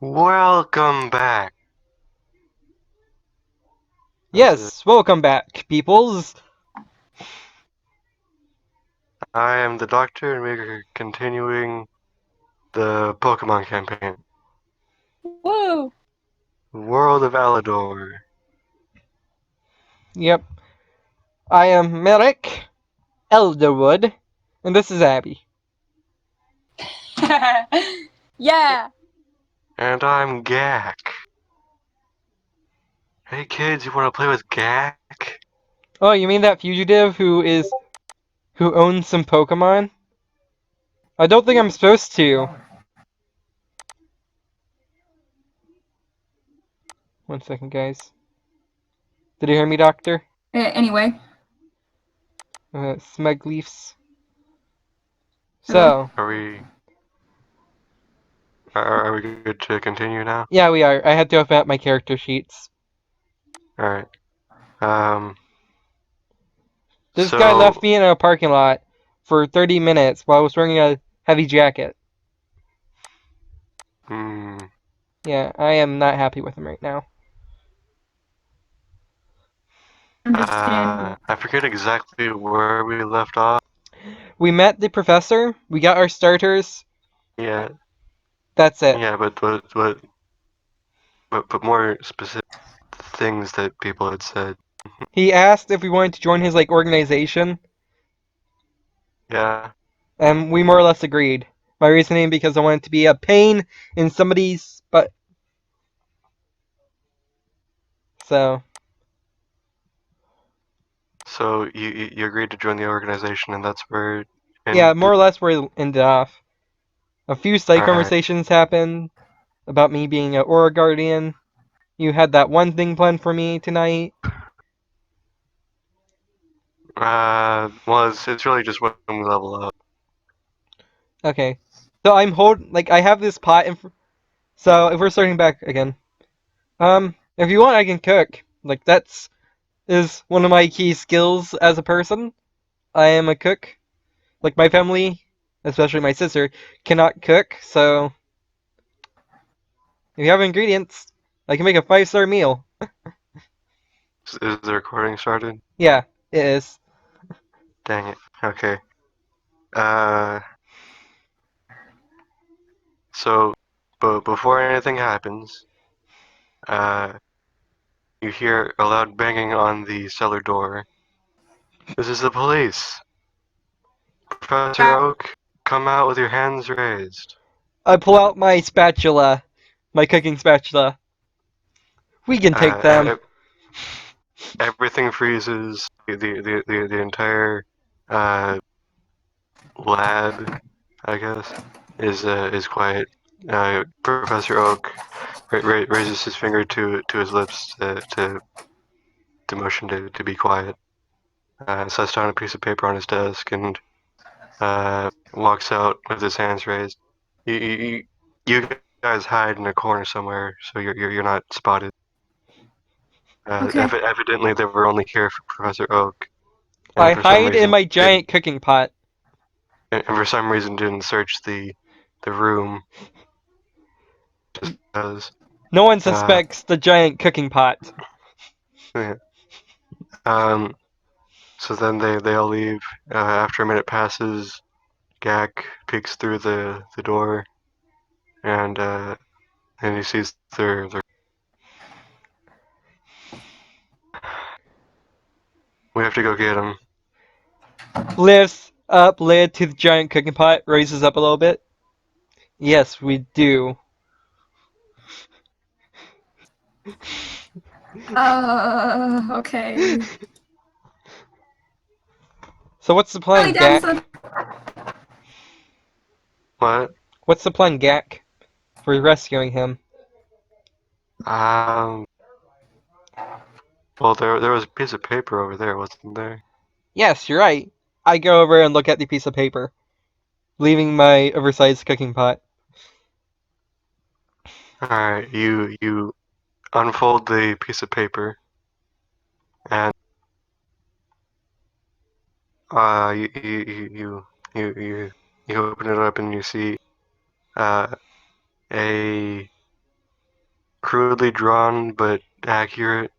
Welcome back. That's it. Yes, welcome back, peoples. I am the Doctor, and we're continuing the Pokemon campaign. Woo! World of Aladore. Yep, I am Merrick Elderwood, and this is Abby. Yeah. And I'm Gak. Hey kids, you wanna play with Gak? Oh, you mean that fugitive who owns some Pokemon? I don't think I'm supposed to. One second, guys. Did you hear me, Doctor? Anyway, Smegleafs. hello. So, Are we good to continue now? yeah, we are. I had to open up my character sheets. Alright. Um This guy so left me in a parking lot for 30 minutes while I was wearing a heavy jacket. hmm, Yeah, I am not happy with him right now. Understandable. I forget exactly where we left off. We met the professor, we got our starters, Yeah, that's it. yeah, but more specific things that people had said. He asked if we wanted to join his organization, Yeah. and we more or less agreed. My reasoning because I wanted to be a pain in somebody's butt. So So you agreed to join the organization, and that's where it yeah, more ended. or less where it ended off. A few side All right. conversations happened about me being an Aura Guardian. You had that one thing planned for me tonight. Well, it's really just when we level up. Okay, so I have this pot. So if we're starting back again, if you want, I can cook. That's is one of my key skills as a person. I am a cook. My family, especially my sister, cannot cook, so if you have ingredients, I can make a 5-star meal. Is the recording started? Yeah, it is. Dang it. Okay. Uh, so, but before anything happens, uh, you hear a loud banging on the cellar door. This is the police. Professor Oak, come out with your hands raised. I pull out my spatula, my cooking spatula. We can take them. Uh, everything freezes. The entire uh, lab, I guess, is quiet. Professor Oak raises his finger to his lips to motion to be quiet. Sets down a piece of paper on his desk and walks out with his hands raised. You guys hide in a corner somewhere, so you're not spotted. Okay. Evidently, they were only here for Professor Oak, and I for some hide in reason my did giant cooking pot. and for some reason didn't search the room just because. No one Uh, suspects the giant cooking pot. yeah. Um, so then they all leave. After a minute passes, Gak peeks through the door and he sees their. We have to go get him. Lifts up lid to the giant cooking pot, raises up a little bit. Yes, we do. Okay. So what's the Really, plan, Daddy said. Gak? What? What's the plan, Gak, for rescuing him? Um. Well, there was a piece of paper over there, wasn't there? Yes, you're right. I go over and look at the piece of paper, leaving my oversized cooking pot. All right. You unfold the piece of paper and you you you you open it up and you see uh a crudely drawn but accurate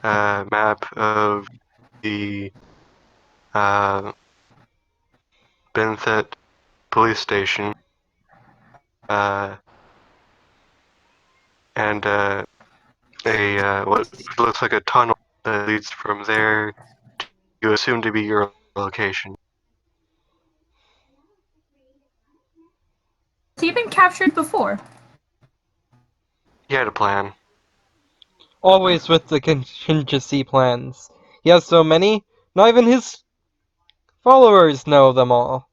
map of the Benthet police station, and what looks like a tunnel that leads from there to you assume to be your location. Has he been captured before? He had a plan. Always with the contingency plans. He has so many, not even his followers know them all.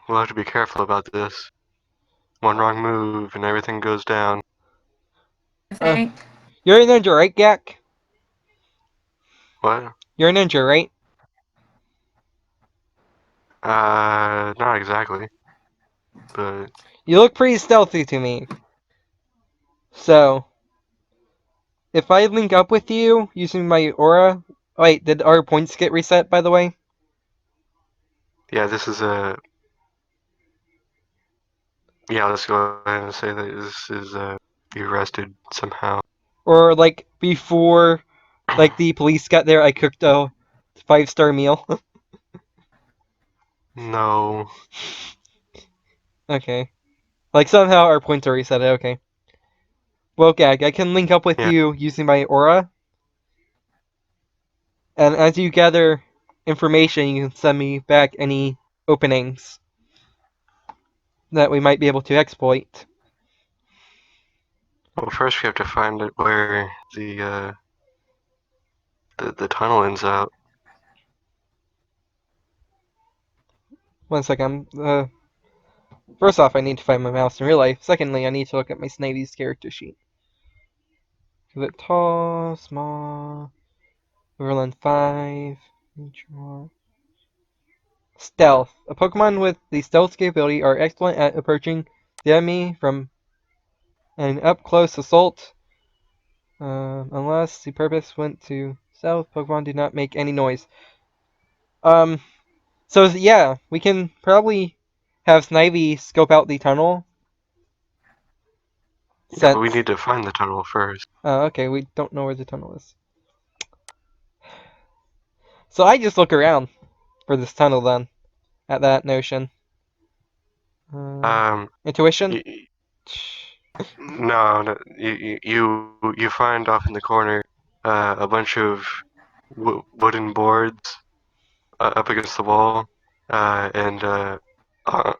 We'll have to be careful about this. One wrong move and everything goes down. I Uh, think. you're a ninja, right, Gak? What? You're a ninja, right? Not exactly, but You look pretty stealthy to me. So, if I link up with you using my aura... Wait, did our points get reset, by the way? yeah, this is a. Yeah, let's go ahead and say that this is be arrested somehow. Or, like, before, like, the police got there, I cooked a 5-star meal? No. Okay. Like, somehow our points are reset, okay. Well, Gag, I can link up with Yeah. you using my aura. And as you gather information, you can send me back any openings that we might be able to exploit. Well, first we have to find it where the tunnel ends out. One second. First off, I need to find my mouse in real life. Secondly, I need to look at my Snavy's character sheet. Is it tall, small, overland 5, neutral. Stealth. A Pokemon with the stealth capability are excellent at approaching the enemy from an up-close assault. Unless the purpose went to south, Pokemon do not make any noise. So yeah, we can probably have Snivy scope out the tunnel. Yeah, but we Since need to find the tunnel first. okay, we don't know where the tunnel is. So I just look around for this tunnel then, at that notion. Um, Intuition? y- no, you find off in the corner a bunch of wooden boards up against the wall, and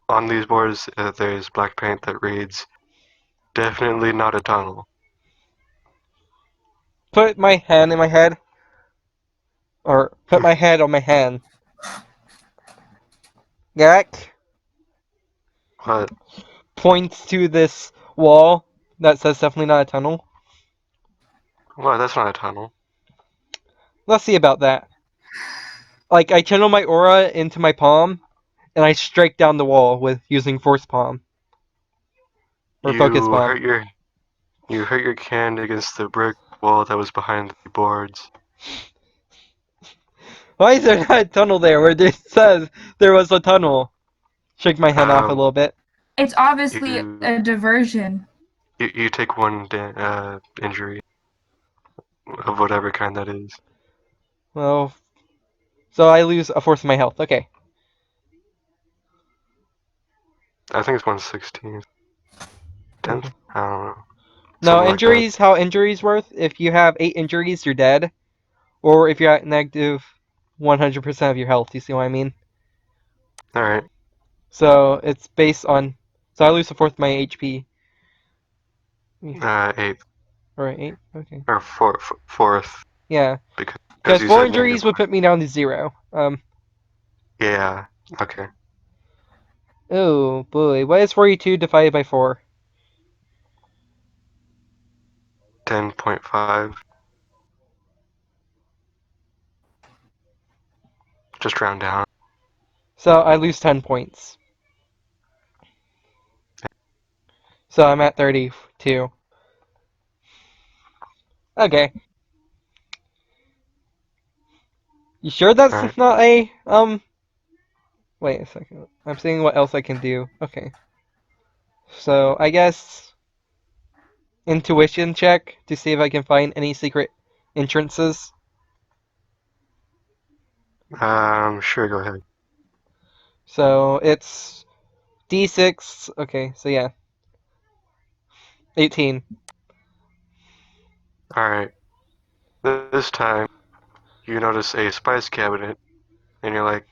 on these boards there's black paint that reads "Definitely not a tunnel." Put my hand in my head. Or put my head on my hand. Gak But points to this wall that says definitely not a tunnel. well, that's not a tunnel. Let's see about that. Like, I channel my aura into my palm, and I strike down the wall with using Force Palm. Or Focus You Palm. hurt your you hurt your hand against the brick wall that was behind the boards. Why is there not a tunnel there where it says there was a tunnel? Shake my hand off a Um, little bit. It's obviously you a diversion. you take one injury of whatever kind that is. Well, so I lose a fourth of my health. Okay. I think it's 1/16. Tenth? Okay. I don't know. No, Something like that. injuries, how injuries worth? If you have 8 injuries, you're dead. Or if you're at negative 100% of your health. You see what I mean? All right. So it's based on. So I lose a fourth of my HP. Eighth Alright, 8? Okay. or fourth Yeah. because Because you 4 said negative injuries would one. put me down to 0. Yeah. Okay. Oh boy. What is 42 divided by 4? 10.5. Just round down. So I lose 10 points. So I'm at 32. Okay. You sure All right. that's not a. Wait a second. I'm seeing what else I can do. Okay. So I guess intuition check to see if I can find any secret entrances. Sure, go ahead. So it's D6. Okay, so yeah, 18. Alright. This time, you notice a spice cabinet, and you're like,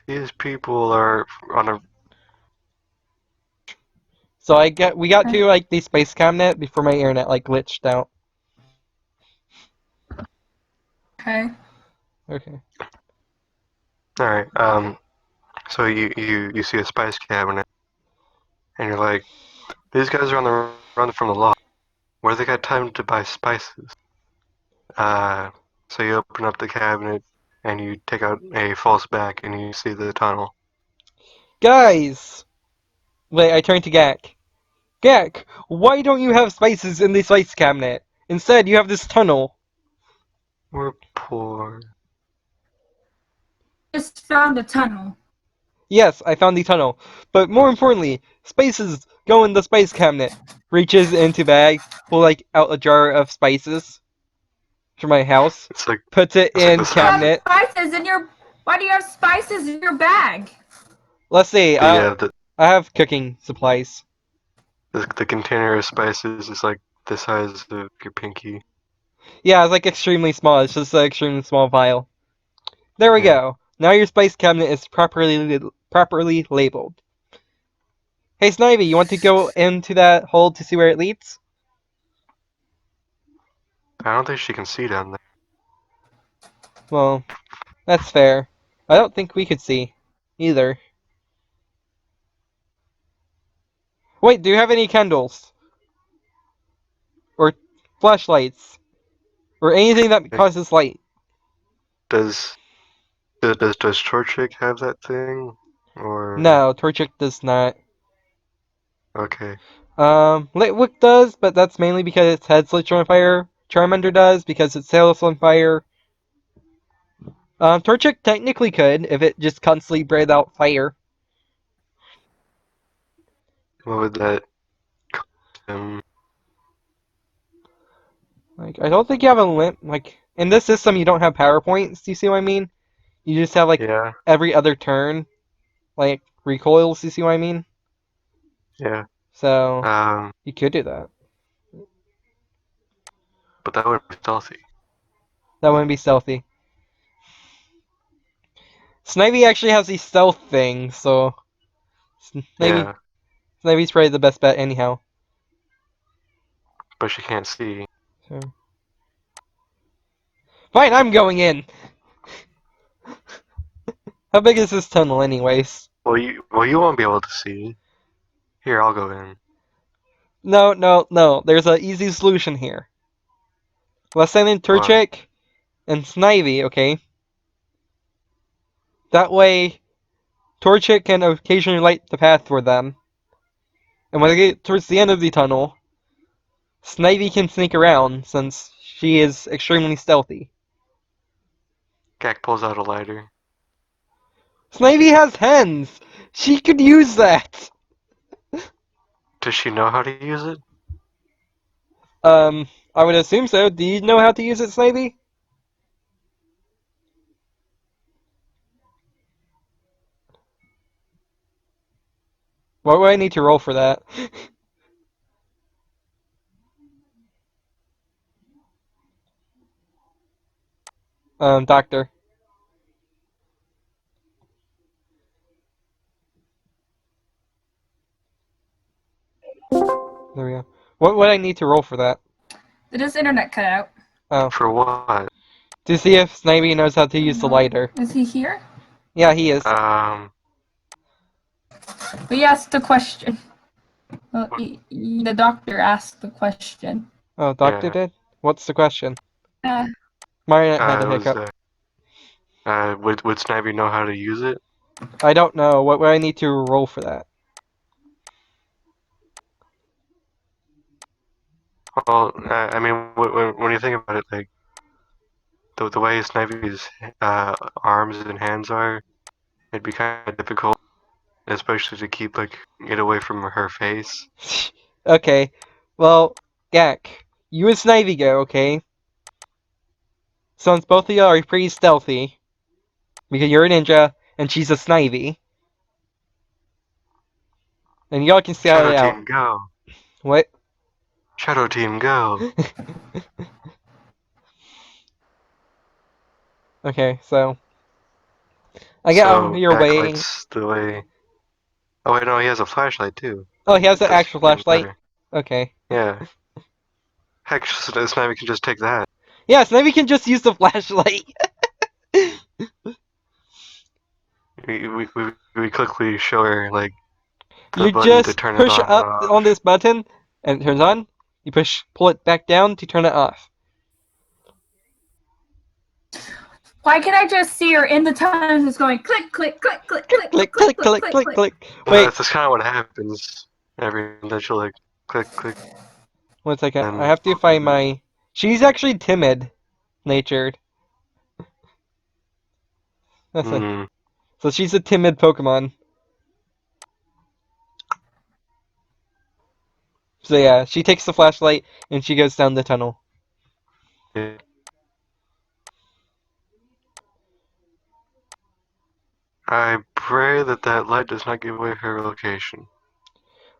these people are on a. So we got to like the space cabinet before my internet like glitched out. Okay. Okay. Alright, so you see a spice cabinet, and you're like, these guys are on the run from the law. Where they got time to buy spices? Uh, so you open up the cabinet, and you take out a false back, and you see the tunnel. Guys! Wait, I turned to Gak. Gak, why don't you have spices in the spice cabinet? Instead, you have this tunnel. We're poor. Just found a tunnel. Yes, I found the tunnel. But more importantly, spices go in the spice cabinet. Reaches into bag, pull like out a jar of spices from my house, It's like puts it it's like the in You have size of cabinet. spices in your. Why do you have spices in your bag? Let's see, the I have cooking supplies. the container of spices is like the size of your pinky. Yeah, it's like extremely small. It's just an extremely small vial. There we Yeah. go. Now your spice cabinet is properly labeled. Hey Snivy, you want to go into that hole to see where it leads? I don't think she can see down there. Well, that's fair. I don't think we could see either. Wait, do you have any candles or flashlights or anything that Okay. causes light? Does does Torchic have that thing? Or No, Torchic does not. okay. Litwick does, but that's mainly because its head's lit on fire. Charmander does because its tail is on fire. Torchic technically could if it just constantly breathed out fire. What would that cost? Like, I don't think you have a limit. Like, in this system, you don't have power points. Do you see what I mean? You just have, like, Yeah. every other turn, like, recoils. Do you see what I mean? Yeah. So, Um, you could do that. but that would be stealthy. That wouldn't be stealthy. Snivy actually has these stealth things, so Yeah, Snivy's probably the best bet anyhow. but she can't see. So. Fine, I'm going in. How big is this tunnel, anyways? Well, you won't be able to see. Here, I'll go in. No, no, no. There's an easy solution here. Let's send in What? Turchik and Snivy, okay? That way, Torchic can occasionally light the path for them. And when they get towards the end of the tunnel, Snivy can sneak around since she is extremely stealthy. Gak pulls out a lighter. Snivy has hands! She could use that! Does she know how to use it? I would assume so. Do you know how to use it, Snivy? What would I need to roll for that? Doctor. There we go. What would I need to roll for that? Did his internet cut out? Oh. For what? To see if Snivy knows how to use the lighter. Is he here? Yeah, he is. We asked the question. Well, the doctor asked the question. Oh, Doctor Yeah. did? What's the question? Uh, Marionette had a It was, hiccup. would Snivy know how to use it? I don't know. What would I need to roll for that? Well, I mean, when you think about it, like, the way Snivy's arms and hands are, it'd be kind of difficult especially to keep it away from her face. Okay, well, Gak, you and Snivy go, okay? Since both of you are pretty stealthy, because you're a ninja and she's a Snivy, and y'all can scout Shadow it out. Team, go! What? Shadow Team, go! Okay, so I get out of So your way. backlights the way. Oh wait, no, he has a flashlight too. Oh, he has an That's actual even flashlight. better. Okay. Yeah. Heck, Snivy can just take that. Yeah, Snivy can just use the flashlight. We quickly show her the You button to just turn it push on and up on off. this button, and it turns on. You pull it back down to turn it off. Why can't I just see her in the tunnel just going click, click, click, click, Click, click, click, click, click, click, click, click, click, click? click. Well, Wait, that's kind of what happens. Then she'll click, click, 1 second. I and have to find my. She's actually timid natured. That's a... hmm. So she's a timid Pokemon. So yeah, she takes the flashlight and she goes down the tunnel. Yeah. I pray that that light does not give away her location.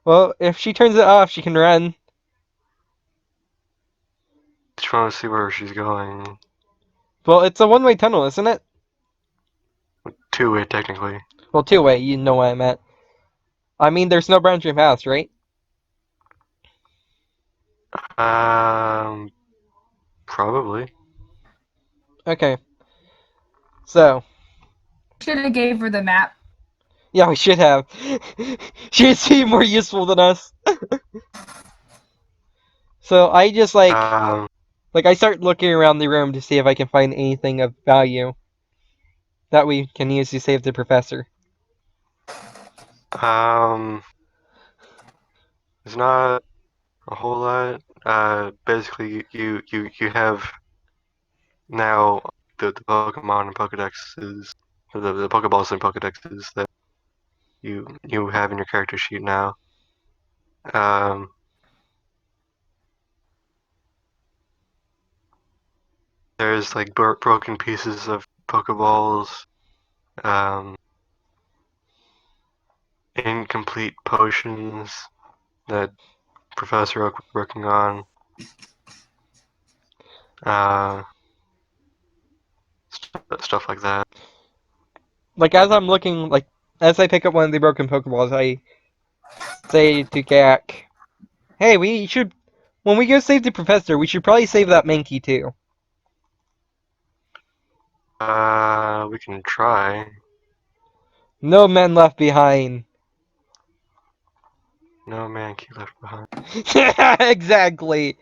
Well, if she turns it off, she can run. Just want to see where she's going. Well, it's a one-way tunnel, isn't it? Two-way, technically. Well, two-way. You know what I meant. I mean, there's no branching paths, right? Um, probably. Okay. So Should have gave her the map. yeah, we should have. She'd be more useful than us. So I just Um, I start looking around the room to see if I can find anything of value that we can use to save the professor. um, there's not a whole lot. Basically, you have now the Pokemon and Pokedexes, the Pokeballs and Pokedexes that you have in your character sheet now. Um, there's broken pieces of Pokeballs, um, incomplete potions that Professor Oak was working on, uh, stuff like that. Like as I'm looking, as I pick up one of the broken Pokeballs, I say to Gak, "Hey, we should when we go save the professor, we should probably save that Mankey too." We can try. No men left behind. No man key left behind. Exactly.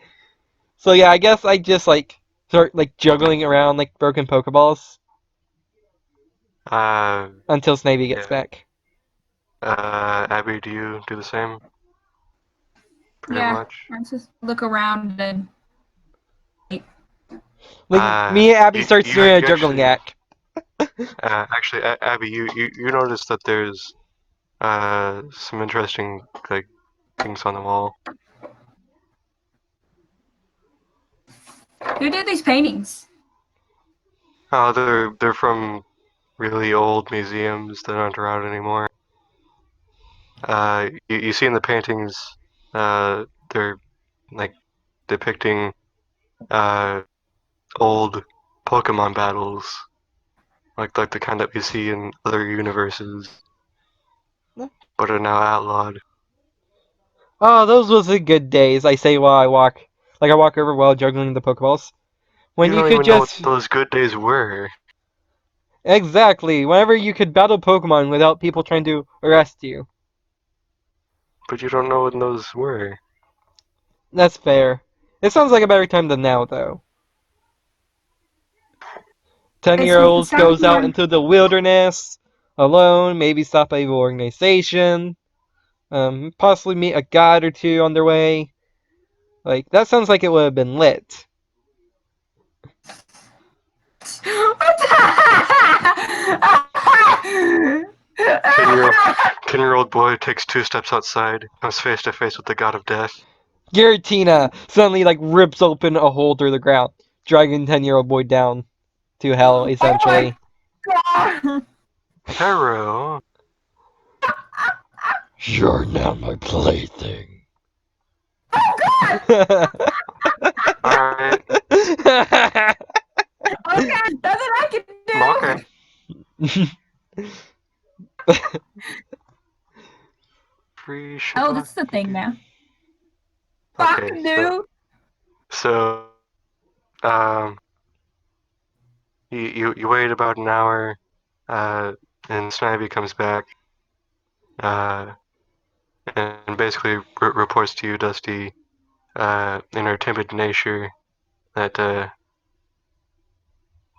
So yeah, I guess I just start juggling around broken Pokeballs Uh, until Snavy gets yeah. back. Abby, do you do the same? Pretty Yeah, much. let's just look around and. Me and Abby starts doing a You juggling actually, act. actually, Abby, you notice that there's some interesting things on the wall. Who did these paintings? Oh, they're from really old museums that aren't around anymore. You see in the paintings, they're like depicting uh old Pokemon battles, like the kind that we see in other universes, but are now outlawed. Oh, those was the good days, I say while I walk. I walk over while juggling the Pokeballs. When You you don't could even know what just. those good days were, Exactly, whenever you could battle Pokemon without people trying to arrest you. but you don't know when those were. That's fair. It sounds like a better time than now, though. 10 It's year making olds sound goes out here. into the wilderness alone, maybe stop by the organization, possibly meet a god or two on their way. That sounds like it would have been lit. What the 10-year-old boy takes 2 steps outside, comes face to face with the god of death. Giratina suddenly like rips open a hole through the ground, dragging 10-year-old boy down to hell, essentially. God. Hero. You're now my plaything. Alright. Okay, nothing I can do. Okay. Free Oh, this is the thing now. Okay, Fucking do. so you wait about an hour, and Snivy comes back, and basically reports to you, Dusty, in her timid nature, that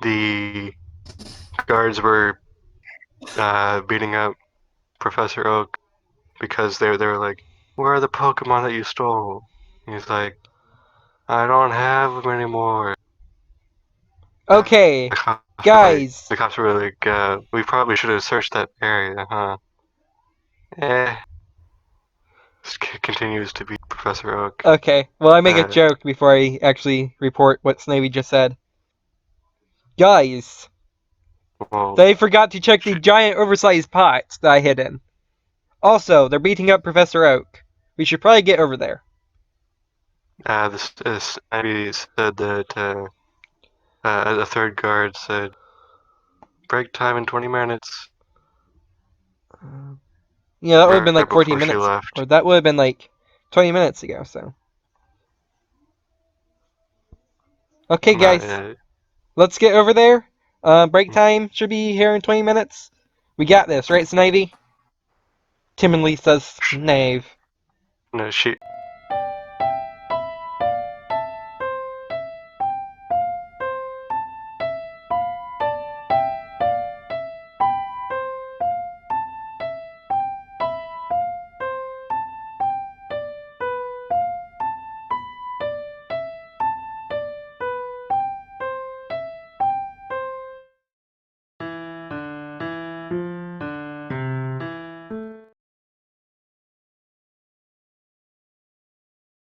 the guards were beating up Professor Oak because they were like, "Where are the Pokemon that you stole?" And he's like, "I don't have them anymore." Okay, The guys. the cops were like, "We probably should have searched that area, huh?" Eh. Continues to be Professor Oak. Okay, well, I make a Uh, joke before I actually report what Snavy just said. Guys, well, they forgot to check the giant oversized pots that I hid in. Also, they're beating up Professor Oak. We should probably get over there. this Ivy said that a third guard said, "Break time in 20 minutes." Yeah, that would have been Right like 14 before she minutes. left. Or that would have been like 20 minutes ago, so. Okay, Not, guys. Let's get over there. Break time should be here in 20 minutes. We got this, right, Snivy? Timidly says Snave. no, she